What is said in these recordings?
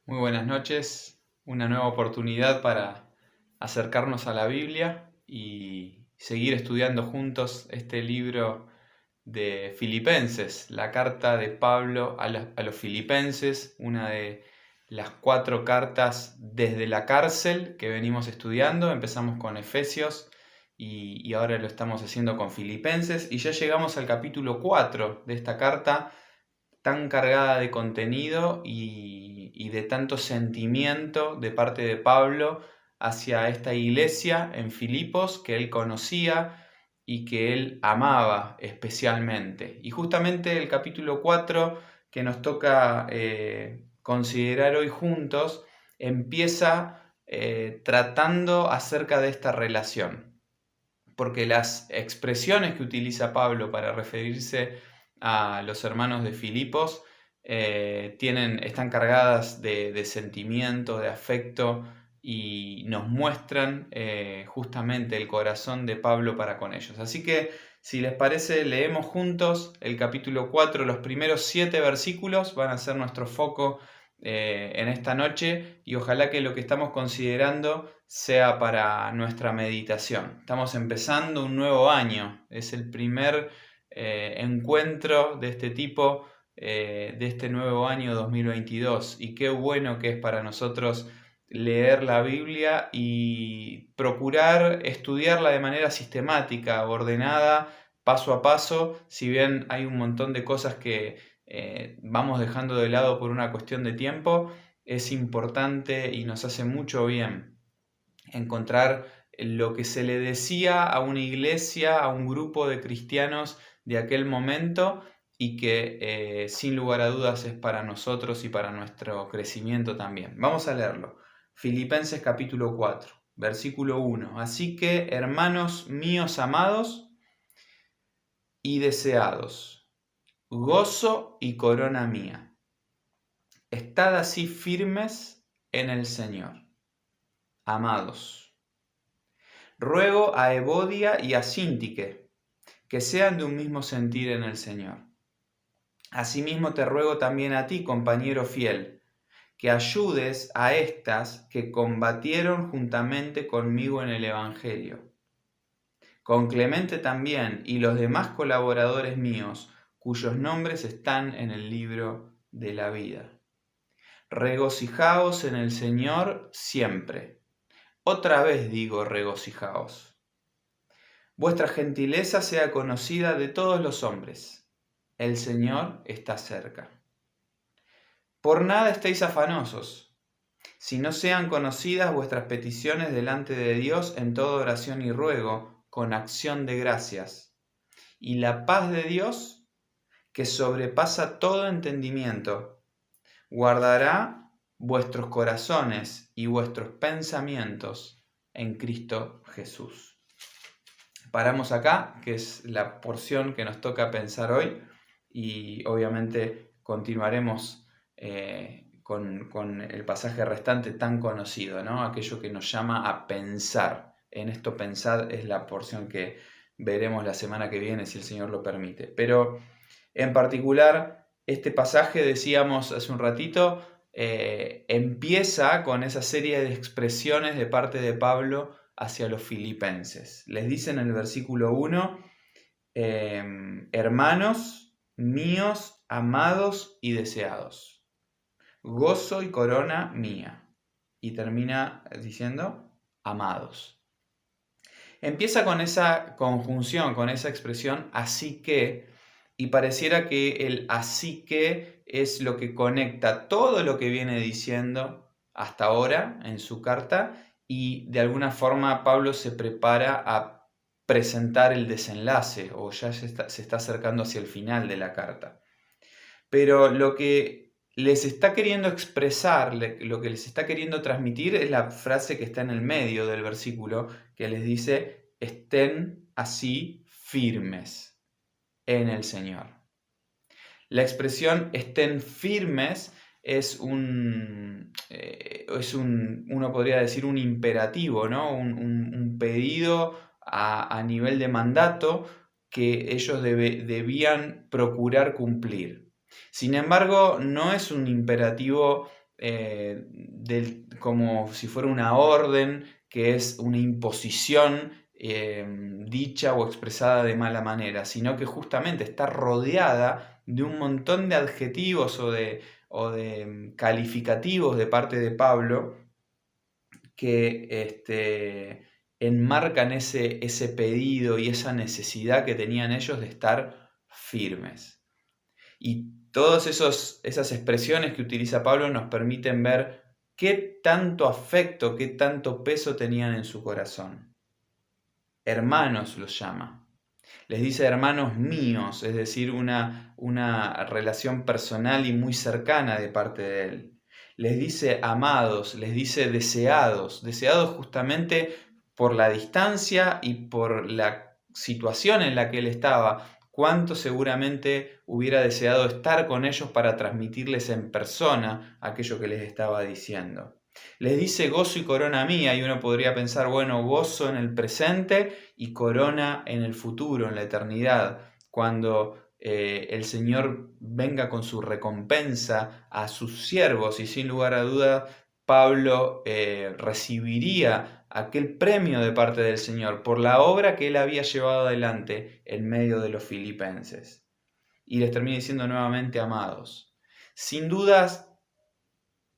Muy buenas noches, una nueva oportunidad para acercarnos a la Biblia y seguir estudiando juntos este libro de Filipenses, la carta de Pablo a los Filipenses, una de las 4 cartas desde la cárcel que venimos estudiando. Empezamos con Efesios y ahora lo estamos haciendo con Filipenses y ya llegamos al capítulo 4 de esta carta tan cargada de contenido y de tanto sentimiento de parte de Pablo hacia esta iglesia en Filipos que él conocía y que él amaba especialmente. Y justamente el capítulo 4 que nos toca considerar hoy juntos empieza tratando acerca de esta relación, porque las expresiones que utiliza Pablo para referirse a los hermanos de Filipos están cargadas de sentimiento, de afecto, y nos muestran justamente el corazón de Pablo para con ellos. Así que, si les parece, leemos juntos el capítulo 4, los primeros 7 versículos van a ser nuestro foco en esta noche, y ojalá que lo que estamos considerando sea para nuestra meditación. Estamos empezando un nuevo año, es el primer encuentro de este tipo de este nuevo año 2022, y qué bueno que es para nosotros leer la Biblia y procurar estudiarla de manera sistemática, ordenada, paso a paso. Si bien hay un montón de cosas que vamos dejando de lado por una cuestión de tiempo, es importante y nos hace mucho bien encontrar lo que se le decía a una iglesia, a un grupo de cristianos de aquel momento, y que sin lugar a dudas es para nosotros y para nuestro crecimiento también. Vamos a leerlo. Filipenses capítulo 4, versículo 1. Así que, hermanos míos amados y deseados, gozo y corona mía, estad así firmes en el Señor. Amados, ruego a Evodia y a Síntique que sean de un mismo sentir en el Señor. Asimismo te ruego también a ti, compañero fiel, que ayudes a estas que combatieron juntamente conmigo en el Evangelio, con Clemente también y los demás colaboradores míos, cuyos nombres están en el libro de la vida. Regocijaos en el Señor siempre. Otra vez digo, regocijaos. Vuestra gentileza sea conocida de todos los hombres. El Señor está cerca. Por nada estéis afanosos, si no sean conocidas vuestras peticiones delante de Dios en toda oración y ruego, con acción de gracias. Y la paz de Dios, que sobrepasa todo entendimiento, guardará vuestros corazones y vuestros pensamientos en Cristo Jesús. Paramos acá, que es la porción que nos toca pensar hoy, y obviamente continuaremos con el pasaje restante tan conocido, ¿no? Aquello que nos llama a pensar. En esto pensar es la porción que veremos la semana que viene, si el Señor lo permite. Pero en particular, este pasaje, decíamos hace un ratito, empieza con esa serie de expresiones de parte de Pablo hacia los filipenses. Les dice en el versículo 1, hermanos míos, amados y deseados, gozo y corona mía. Y termina diciendo, amados. Empieza con esa conjunción, con esa expresión, así que, y pareciera que el así que es lo que conecta todo lo que viene diciendo hasta ahora en su carta, y de alguna forma Pablo se prepara a presentar el desenlace, o ya se está acercando hacia el final de la carta. Pero lo que les está queriendo expresar, lo que les está queriendo transmitir, es la frase que está en el medio del versículo, que les dice, estén así firmes en el Señor. La expresión estén firmes uno podría decir un imperativo, ¿no? Un pedido a nivel de mandato que ellos debían procurar cumplir. Sin embargo, no es un imperativo como si fuera una orden, que es una imposición dicha o expresada de mala manera, sino que justamente está rodeada de un montón de adjetivos o de calificativos de parte de Pablo que enmarcan ese pedido y esa necesidad que tenían ellos de estar firmes. Y todas esas expresiones que utiliza Pablo nos permiten ver qué tanto afecto, qué tanto peso tenían en su corazón. Hermanos los llama. Les dice hermanos míos, es decir, una relación personal y muy cercana de parte de él. Les dice amados, les dice deseados justamente por la distancia y por la situación en la que él estaba. Cuánto seguramente hubiera deseado estar con ellos para transmitirles en persona aquello que les estaba diciendo. Les dice gozo y corona mía, y uno podría pensar, bueno, gozo en el presente y corona en el futuro, en la eternidad, cuando el Señor venga con su recompensa a sus siervos, y sin lugar a duda Pablo recibiría aquel premio de parte del Señor por la obra que él había llevado adelante en medio de los filipenses. Y les termina diciendo nuevamente, amados. Sin dudas,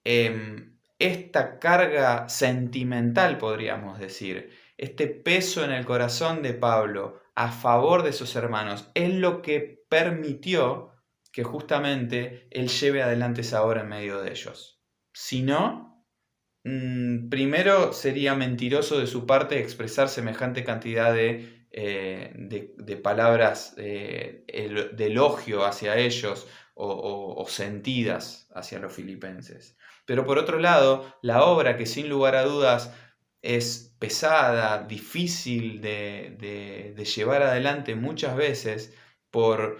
esta carga sentimental, podríamos decir, este peso en el corazón de Pablo a favor de sus hermanos, es lo que permitió que justamente él lleve adelante esa obra en medio de ellos. Si no, primero sería mentiroso de su parte expresar semejante cantidad de palabras de elogio hacia ellos o sentidas hacia los filipenses. Pero por otro lado, la obra, que sin lugar a dudas es pesada, difícil de llevar adelante muchas veces por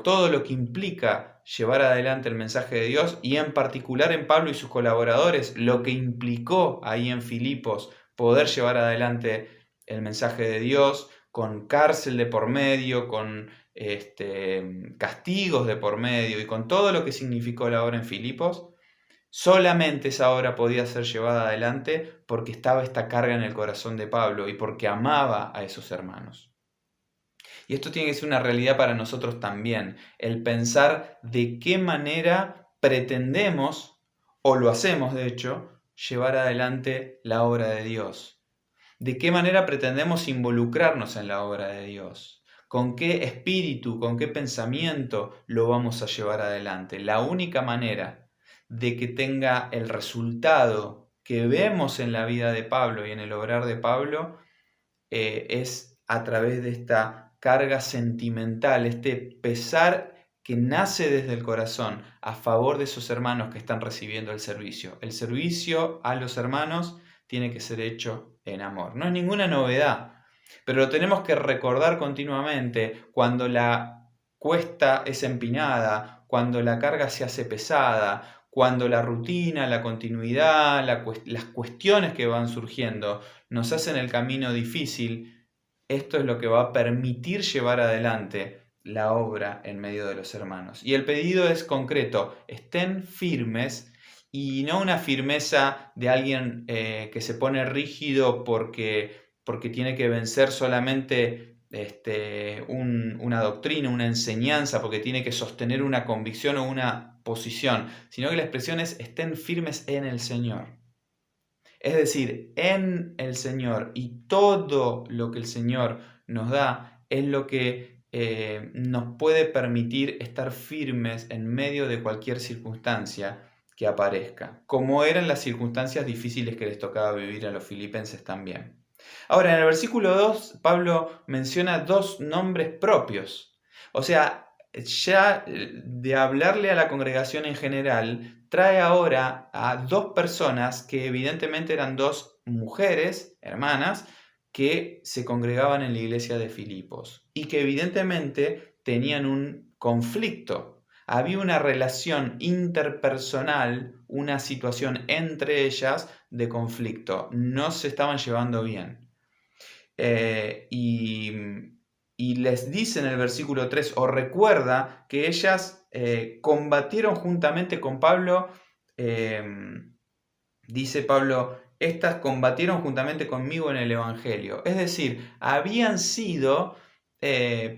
todo lo que implica llevar adelante el mensaje de Dios, y en particular en Pablo y sus colaboradores, lo que implicó ahí en Filipos poder llevar adelante el mensaje de Dios, con cárcel de por medio, con castigos de por medio y con todo lo que significó la obra en Filipos. Solamente esa obra podía ser llevada adelante porque estaba esta carga en el corazón de Pablo y porque amaba a esos hermanos. Y esto tiene que ser una realidad para nosotros también, el pensar de qué manera pretendemos, o lo hacemos de hecho, llevar adelante la obra de Dios. De qué manera pretendemos involucrarnos en la obra de Dios. Con qué espíritu, con qué pensamiento lo vamos a llevar adelante. La única manera de que tenga el resultado que vemos en la vida de Pablo y en el obrar de Pablo es a través de esta carga sentimental, este pesar que nace desde el corazón a favor de esos hermanos que están recibiendo el servicio. El servicio a los hermanos tiene que ser hecho en amor. No es ninguna novedad, pero lo tenemos que recordar continuamente cuando la cuesta es empinada, cuando la carga se hace pesada, cuando la rutina, la continuidad, las cuestiones que van surgiendo nos hacen el camino difícil. Esto es lo que va a permitir llevar adelante la obra en medio de los hermanos. Y el pedido es concreto: estén firmes, y no una firmeza de alguien que se pone rígido porque tiene que vencer solamente una doctrina, una enseñanza, porque tiene que sostener una convicción o una posición, sino que la expresión es: estén firmes en el Señor. Es decir, en el Señor, y todo lo que el Señor nos da es lo que nos puede permitir estar firmes en medio de cualquier circunstancia que aparezca, como eran las circunstancias difíciles que les tocaba vivir a los filipenses también. Ahora, en el versículo 2, Pablo menciona dos nombres propios. O sea, ya de hablarle a la congregación en general, trae ahora a dos personas que evidentemente eran dos mujeres, hermanas, que se congregaban en la iglesia de Filipos y que evidentemente tenían un conflicto. Había una relación interpersonal, una situación entre ellas de conflicto. No se estaban llevando bien. Y les dice en el versículo 3, o recuerda que ellas combatieron juntamente con Pablo dice Pablo, estas combatieron juntamente conmigo en el Evangelio. Es decir, habían sido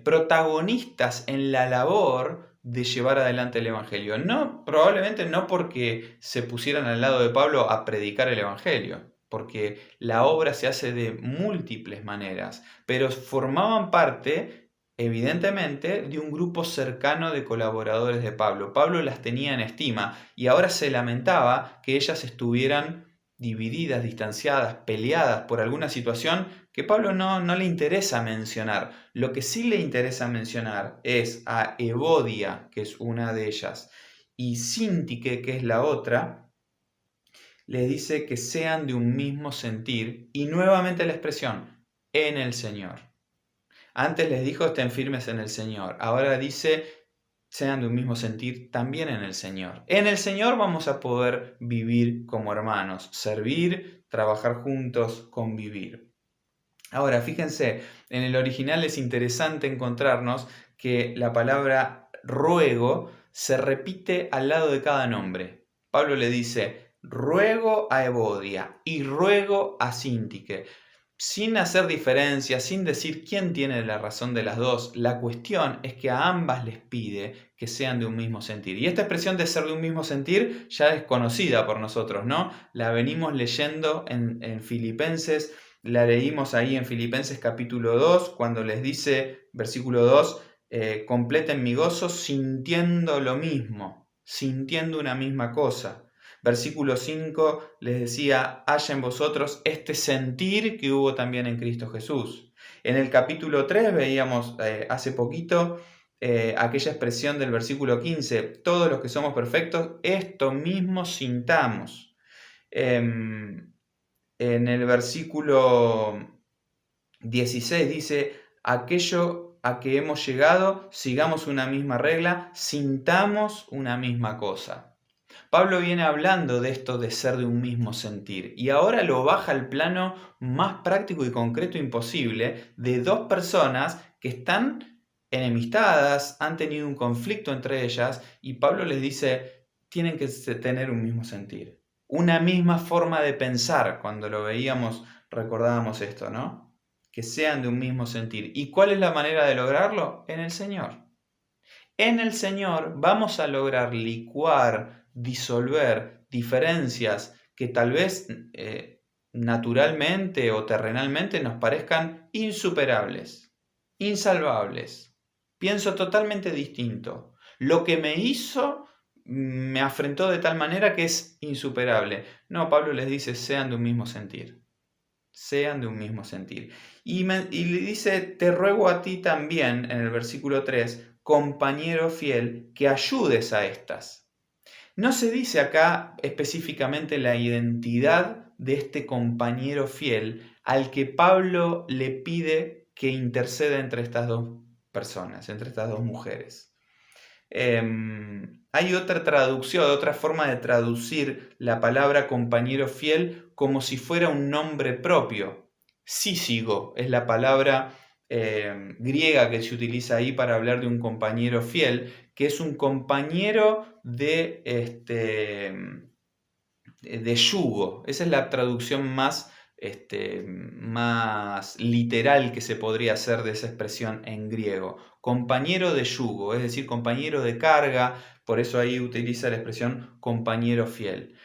protagonistas en la labor de llevar adelante el Evangelio. No, probablemente no porque se pusieran al lado de Pablo a predicar el Evangelio, porque la obra se hace de múltiples maneras, pero formaban parte, evidentemente, de un grupo cercano de colaboradores de Pablo. Pablo las tenía en estima y ahora se lamentaba que ellas estuvieran divididas, distanciadas, peleadas por alguna situación que Pablo no le interesa mencionar. Lo que sí le interesa mencionar es a Evodia, que es una de ellas, y Síntique, que es la otra, les dice que sean de un mismo sentir, y nuevamente la expresión, en el Señor. Antes les dijo, estén firmes en el Señor. Ahora dice, sean de un mismo sentir también en el Señor. En el Señor vamos a poder vivir como hermanos, servir, trabajar juntos, convivir. Ahora, fíjense, en el original es interesante encontrarnos que la palabra ruego se repite al lado de cada nombre. Pablo le dice, ruego a Evodia y ruego a Síntique. Sin hacer diferencia, sin decir quién tiene la razón de las dos, la cuestión es que a ambas les pide que sean de un mismo sentir. Y esta expresión de ser de un mismo sentir ya es conocida por nosotros, ¿no? La venimos leyendo en Filipenses, la leímos ahí en Filipenses capítulo 2, cuando les dice, versículo 2, completen mi gozo sintiendo lo mismo, sintiendo una misma cosa. Versículo 5 les decía, haya en vosotros este sentir que hubo también en Cristo Jesús. En el capítulo 3 veíamos hace poquito aquella expresión del versículo 15, todos los que somos perfectos, esto mismo sintamos. En el versículo 16 dice, aquello a que hemos llegado, sigamos una misma regla, sintamos una misma cosa. Pablo viene hablando de esto de ser de un mismo sentir y ahora lo baja al plano más práctico y concreto imposible de dos personas que están enemistadas, han tenido un conflicto entre ellas y Pablo les dice, tienen que tener un mismo sentir, una misma forma de pensar. Cuando lo veíamos recordábamos esto, ¿no? Que sean de un mismo sentir. ¿Y cuál es la manera de lograrlo? En el Señor. En el Señor vamos a lograr licuar, disolver diferencias que tal vez naturalmente o terrenalmente nos parezcan insuperables, insalvables. Pienso totalmente distinto. Lo que me hizo me afrentó de tal manera que es insuperable. No, Pablo les dice, sean de un mismo sentir. Sean de un mismo sentir. Y le dice, te ruego a ti también, en el versículo 3, compañero fiel, que ayudes a estas. No se dice acá específicamente la identidad de este compañero fiel al que Pablo le pide que interceda entre estas dos personas, entre estas dos mujeres. Hay otra traducción, otra forma de traducir la palabra compañero fiel como si fuera un nombre propio. Sísigo es la palabra griega que se utiliza ahí para hablar de un compañero fiel, que es un compañero de yugo. Esa es la traducción más literal que se podría hacer de esa expresión en griego. Compañero de yugo, es decir, compañero de carga, por eso ahí utiliza la expresión compañero fiel.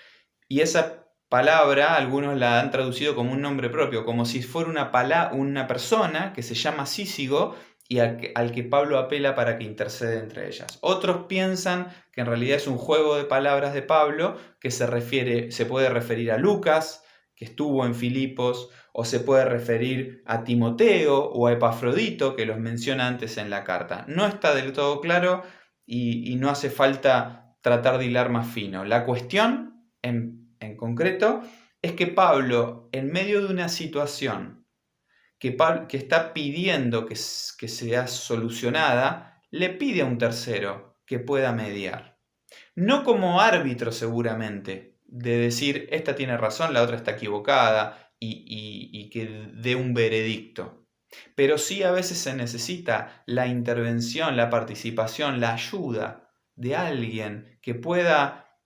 Y esa palabra algunos la han traducido como un nombre propio, como si fuera una persona que se llama Sísigo y al que Pablo apela para que intercede entre ellas. Otros piensan que en realidad es un juego de palabras de Pablo que se puede referir a Lucas, que estuvo en Filipos, o se puede referir a Timoteo o a Epafrodito, que los menciona antes en la carta. No está del todo claro y no hace falta tratar de hilar más fino. La cuestión, en concreto, es que Pablo, en medio de una situación que está pidiendo que sea solucionada, le pide a un tercero que pueda mediar. No como árbitro seguramente, de decir, esta tiene razón, la otra está equivocada, y que dé un veredicto. Pero sí a veces se necesita la intervención, la participación, la ayuda de alguien que pueda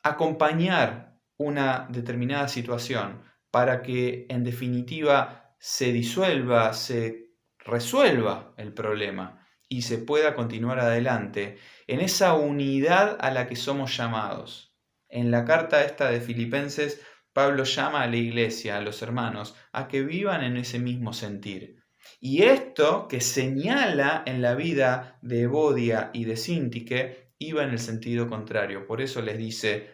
acompañar una determinada situación para que en definitiva se disuelva, se resuelva el problema y se pueda continuar adelante en esa unidad a la que somos llamados. En la carta esta de Filipenses, Pablo llama a la iglesia, a los hermanos, a que vivan en ese mismo sentir. Y esto que señala en la vida de Evodia y de Síntique iba en el sentido contrario. Por eso les dice: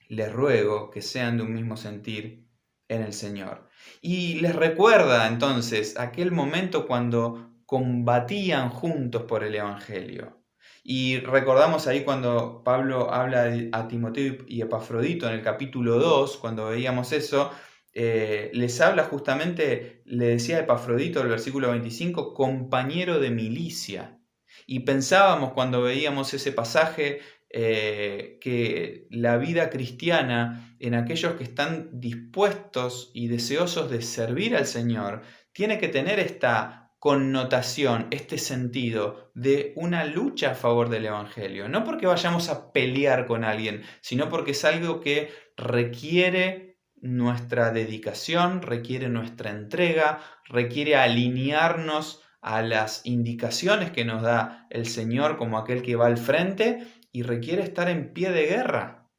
les ruego que sean de un mismo sentir en el Señor. Y les recuerda entonces aquel momento cuando combatían juntos por el Evangelio. Y recordamos ahí cuando Pablo habla a Timoteo y Epafrodito en el capítulo 2, cuando veíamos eso, les habla justamente, le decía a Epafrodito, el versículo 25, compañero de milicia. Y pensábamos cuando veíamos ese pasaje que la vida cristiana en aquellos que están dispuestos y deseosos de servir al Señor tiene que tener esta connotación, este sentido de una lucha a favor del Evangelio. No porque vayamos a pelear con alguien, sino porque es algo que requiere nuestra dedicación, requiere nuestra entrega, requiere alinearnos a las indicaciones que nos da el Señor como aquel que va al frente, y requiere estar en pie de guerra,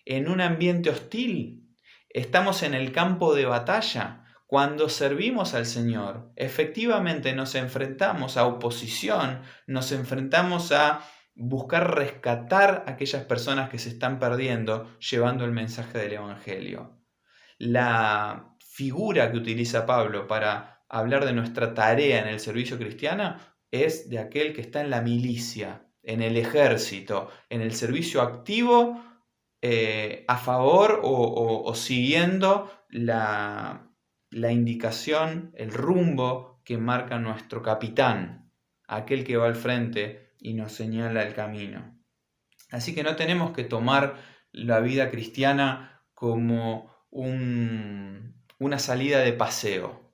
en un ambiente hostil. Estamos en el campo de batalla. Cuando servimos al Señor, efectivamente nos enfrentamos a oposición, nos enfrentamos a buscar rescatar a aquellas personas que se están perdiendo llevando el mensaje del Evangelio. La figura que utiliza Pablo para hablar de nuestra tarea en el servicio cristiano es de aquel que está en la milicia, en el ejército, en el servicio activo, a favor o siguiendo la indicación, el rumbo que marca nuestro capitán, aquel que va al frente y nos señala el camino. Así que no tenemos que tomar la vida cristiana como una salida de paseo,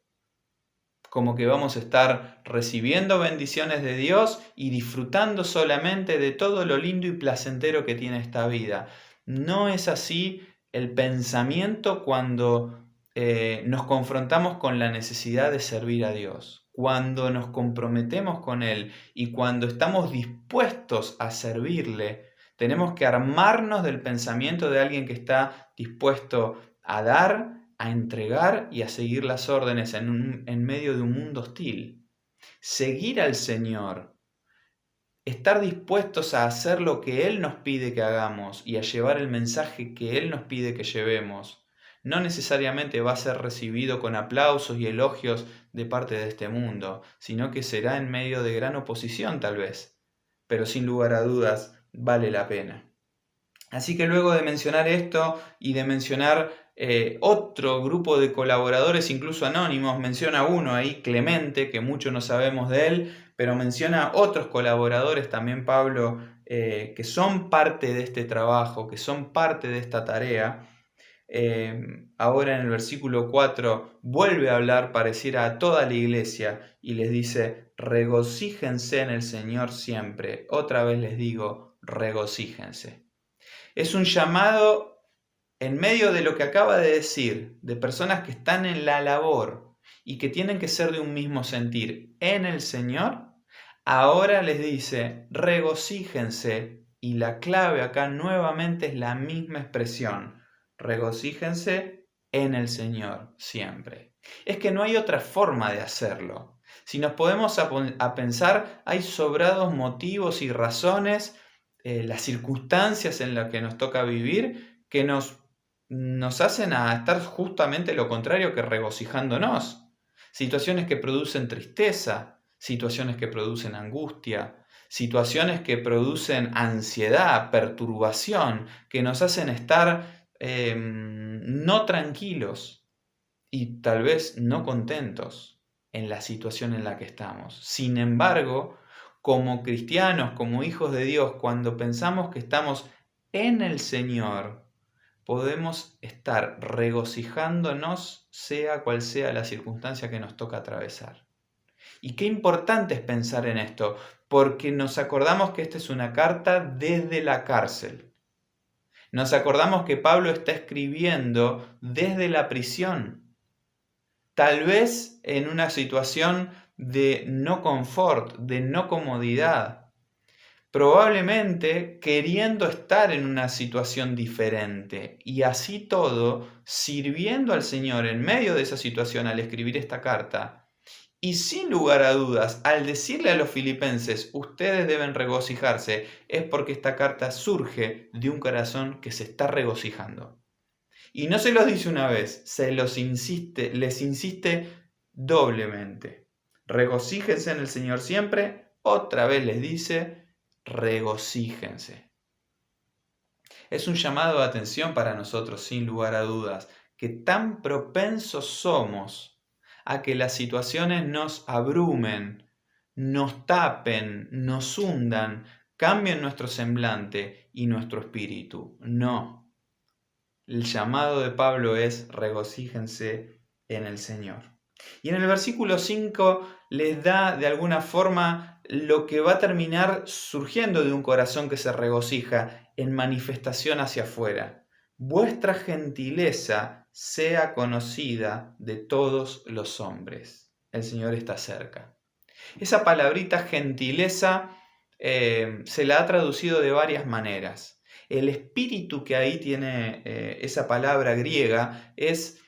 como que vamos a estar recibiendo bendiciones de Dios y disfrutando solamente de todo lo lindo y placentero que tiene esta vida. No es así el pensamiento cuando nos confrontamos con la necesidad de servir a Dios, cuando nos comprometemos con Él y cuando estamos dispuestos a servirle. Tenemos que armarnos del pensamiento de alguien que está dispuesto a dar, a entregar y a seguir las órdenes en medio de un mundo hostil. Seguir al Señor, estar dispuestos a hacer lo que Él nos pide que hagamos y a llevar el mensaje que Él nos pide que llevemos, no necesariamente va a ser recibido con aplausos y elogios de parte de este mundo, sino que será en medio de gran oposición tal vez, pero sin lugar a dudas vale la pena. Así que luego de mencionar esto y de mencionar otro grupo de colaboradores, incluso anónimos, menciona uno ahí, Clemente, que mucho no sabemos de él, pero menciona otros colaboradores también, Pablo, que son parte de este trabajo, que son parte de esta tarea. Ahora en el versículo 4 vuelve a hablar, pareciera a toda la iglesia, y les dice: regocíjense en el Señor siempre. Otra vez les digo, regocíjense. Es un llamado en medio de lo que acaba de decir, de personas que están en la labor y que tienen que ser de un mismo sentir en el Señor. Ahora les dice, regocíjense, y la clave acá nuevamente es la misma expresión, regocíjense en el Señor siempre. Es que no hay otra forma de hacerlo. Si nos podemos a pensar, hay sobrados motivos y razones, las circunstancias en las que nos toca vivir, que nos hacen a estar justamente lo contrario que regocijándonos. Situaciones que producen tristeza, situaciones que producen angustia, situaciones que producen ansiedad, perturbación, que nos hacen estar no tranquilos y tal vez no contentos en la situación en la que estamos. Sin embargo, como cristianos, como hijos de Dios, cuando pensamos que estamos en el Señor, podemos estar regocijándonos sea cual sea la circunstancia que nos toca atravesar. Y qué importante es pensar en esto, porque nos acordamos que esta es una carta desde la cárcel. Nos acordamos que Pablo está escribiendo desde la prisión, tal vez en una situación de no confort, de no comodidad, probablemente queriendo estar en una situación diferente y así todo, sirviendo al Señor en medio de esa situación al escribir esta carta. Y sin lugar a dudas, al decirle a los filipenses, ustedes deben regocijarse, es porque esta carta surge de un corazón que se está regocijando. Y no se los dice una vez, les insiste doblemente. Regocíjense en el Señor siempre, otra vez les dice, regocíjense. Es un llamado de atención para nosotros, sin lugar a dudas, que tan propensos somos a que las situaciones nos abrumen, nos tapen, nos hundan, cambien nuestro semblante y nuestro espíritu. No. El llamado de Pablo es regocíjense en el Señor. Y en el versículo 5 les da de alguna forma lo que va a terminar surgiendo de un corazón que se regocija en manifestación hacia afuera. Vuestra gentileza sea conocida de todos los hombres. El Señor está cerca. Esa palabrita gentileza se la ha traducido de varias maneras. El espíritu que ahí tiene esa palabra griega es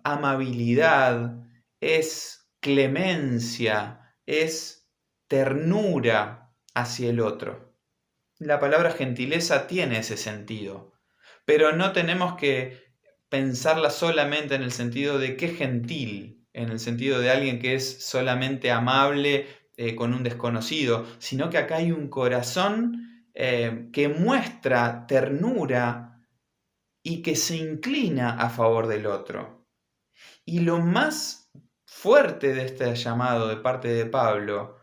amabilidad, es clemencia, es ternura hacia el otro. La palabra gentileza tiene ese sentido, pero no tenemos que pensarla solamente en el sentido de qué gentil, en el sentido de alguien que es solamente amable con un desconocido, sino que acá hay un corazón que muestra ternura y que se inclina a favor del otro. Y lo más fuerte de este llamado de parte de Pablo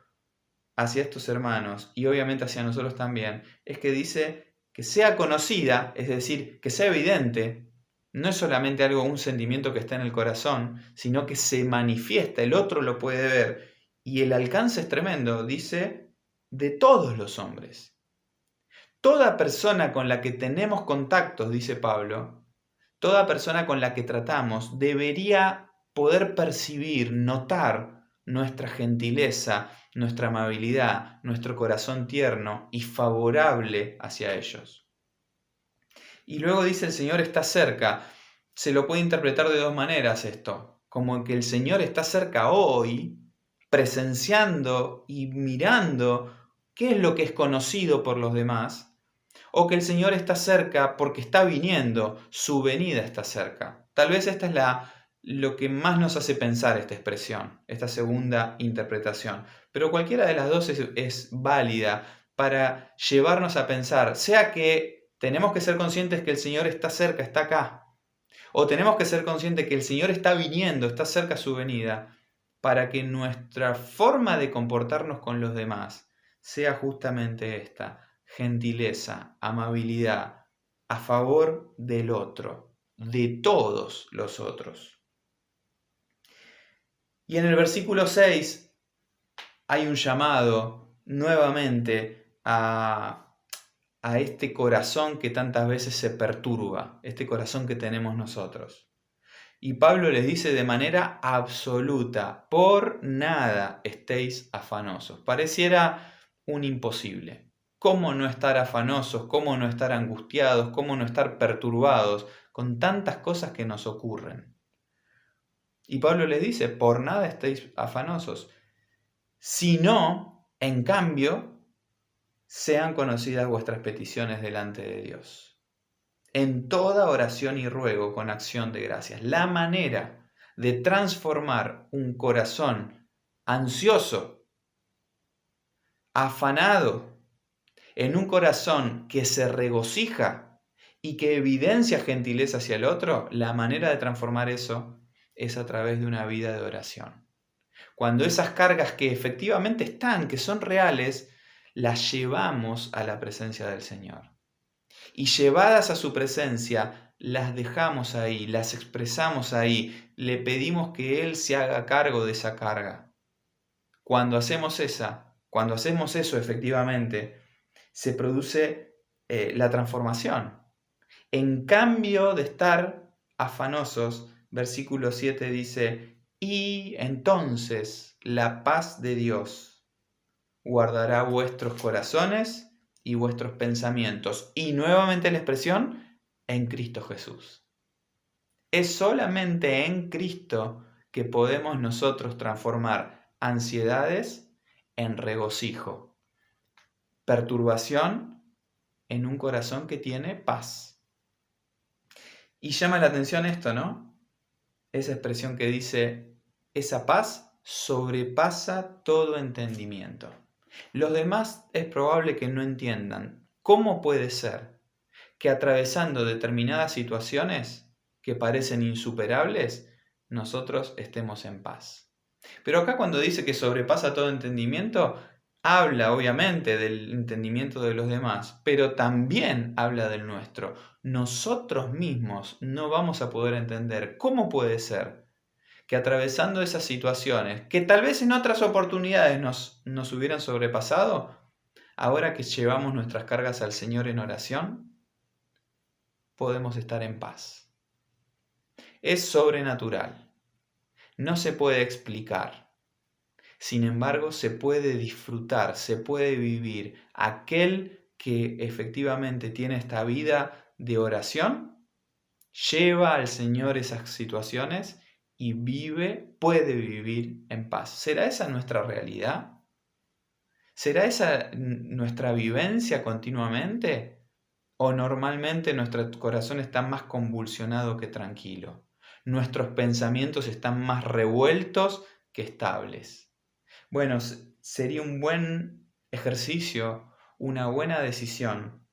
hacia estos hermanos, y obviamente hacia nosotros también, es que dice que sea conocida, es decir, que sea evidente, no es solamente algo, un sentimiento que está en el corazón, sino que se manifiesta, el otro lo puede ver, y el alcance es tremendo, dice, de todos los hombres. Toda persona con la que tenemos contactos, dice Pablo, toda persona con la que tratamos debería poder percibir, notar nuestra gentileza, nuestra amabilidad, nuestro corazón tierno y favorable hacia ellos. Y luego dice el Señor está cerca. Se lo puede interpretar de dos maneras esto, como que el Señor está cerca hoy, presenciando y mirando qué es lo que es conocido por los demás, o que el Señor está cerca porque está viniendo, su venida está cerca. Tal vez esta es lo que más nos hace pensar esta expresión, esta segunda interpretación. Pero cualquiera de las dos es válida para llevarnos a pensar, sea que tenemos que ser conscientes que el Señor está cerca, está acá, o tenemos que ser conscientes que el Señor está viniendo, está cerca su venida, para que nuestra forma de comportarnos con los demás sea justamente esta: gentileza, amabilidad, a favor del otro, de todos los otros. Y en el versículo 6 hay un llamado nuevamente a este corazón que tantas veces se perturba, este corazón que tenemos nosotros. Y Pablo les dice de manera absoluta, por nada estéis afanosos. Pareciera un imposible. ¿Cómo no estar afanosos? ¿Cómo no estar angustiados? ¿Cómo no estar perturbados con tantas cosas que nos ocurren? Y Pablo les dice, por nada estéis afanosos. Sino, en cambio, sean conocidas vuestras peticiones delante de Dios. En toda oración y ruego con acción de gracias. La manera de transformar un corazón ansioso, afanado, en un corazón que se regocija y que evidencia gentileza hacia el otro, la manera de transformar eso es a través de una vida de oración. Cuando esas cargas que efectivamente están, que son reales, las llevamos a la presencia del Señor. Y llevadas a su presencia, las dejamos ahí, las expresamos ahí, le pedimos que Él se haga cargo de esa carga. Cuando hacemos eso, efectivamente, se produce la transformación. En cambio de estar afanosos, versículo 7 dice, y entonces la paz de Dios guardará vuestros corazones y vuestros pensamientos. Y nuevamente la expresión, en Cristo Jesús. Es solamente en Cristo que podemos nosotros transformar ansiedades en regocijo, perturbación en un corazón que tiene paz. Y llama la atención esto, ¿no? Esa expresión que dice, esa paz sobrepasa todo entendimiento. Los demás es probable que no entiendan cómo puede ser que atravesando determinadas situaciones que parecen insuperables, nosotros estemos en paz. Pero acá cuando dice que sobrepasa todo entendimiento, habla obviamente del entendimiento de los demás, pero también habla del nuestro. Nosotros mismos no vamos a poder entender cómo puede ser que atravesando esas situaciones, que tal vez en otras oportunidades nos hubieran sobrepasado, ahora que llevamos nuestras cargas al Señor en oración, podemos estar en paz. Es sobrenatural. No se puede explicar. Sin embargo, se puede disfrutar, se puede vivir. Aquel que efectivamente tiene esta vida de oración, lleva al Señor esas situaciones y puede vivir en paz. ¿Será esa nuestra realidad? ¿Será esa nuestra vivencia continuamente? ¿O normalmente nuestro corazón está más convulsionado que tranquilo? Nuestros pensamientos están más revueltos que estables. Bueno, sería un buen ejercicio, una buena decisión,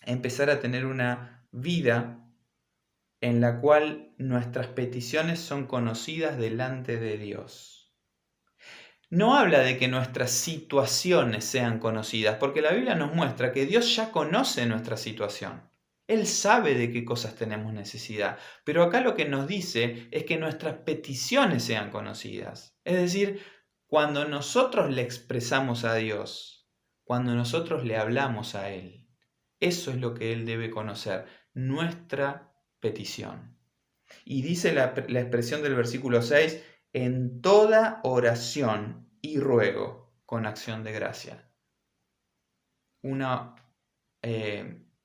empezar a tener una vida en la cual nuestras peticiones son conocidas delante de Dios. No habla de que nuestras situaciones sean conocidas, porque la Biblia nos muestra que Dios ya conoce nuestra situación. Él sabe de qué cosas tenemos necesidad, pero acá lo que nos dice es que nuestras peticiones sean conocidas. Es decir, cuando nosotros le expresamos a Dios, cuando nosotros le hablamos a Él, eso es lo que Él debe conocer, nuestra petición. Y dice la expresión del versículo 6, en toda oración y ruego con acción de gracia. Una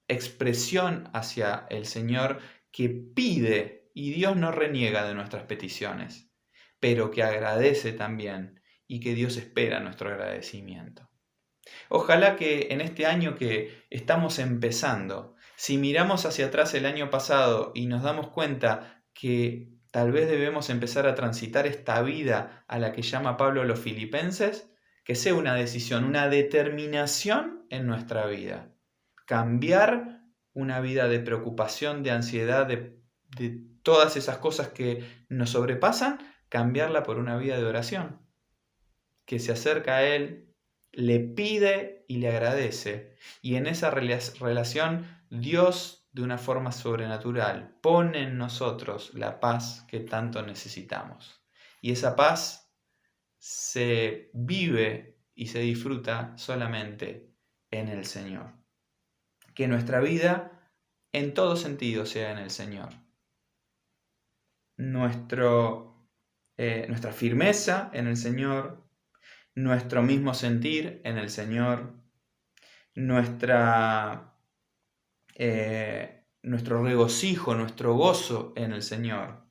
expresión hacia el Señor que pide, y Dios no reniega de nuestras peticiones, pero que agradece también y que Dios espera nuestro agradecimiento. Ojalá que en este año que estamos empezando, si miramos hacia atrás el año pasado y nos damos cuenta que tal vez debemos empezar a transitar esta vida a la que llama Pablo los filipenses, que sea una decisión, una determinación en nuestra vida. Cambiar una vida de preocupación, de ansiedad, de todas esas cosas que nos sobrepasan, cambiarla por una vida de oración, que se acerca a Él, le pide y le agradece. Y en esa relación Dios, de una forma sobrenatural, pone en nosotros la paz que tanto necesitamos. Y esa paz se vive y se disfruta solamente en el Señor. Que nuestra vida en todo sentido sea en el Señor. Nuestra firmeza en el Señor, nuestro mismo sentir en el Señor, nuestro regocijo, nuestro gozo en el Señor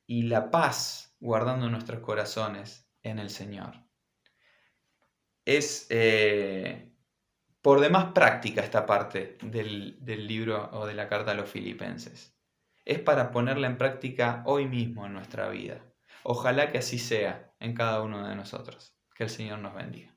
y la paz guardando nuestros corazones en el Señor. Es por demás práctica esta parte del libro o de la carta a los filipenses. Es para ponerla en práctica hoy mismo en nuestra vida. Ojalá que así sea en cada uno de nosotros. Que el Señor nos bendiga.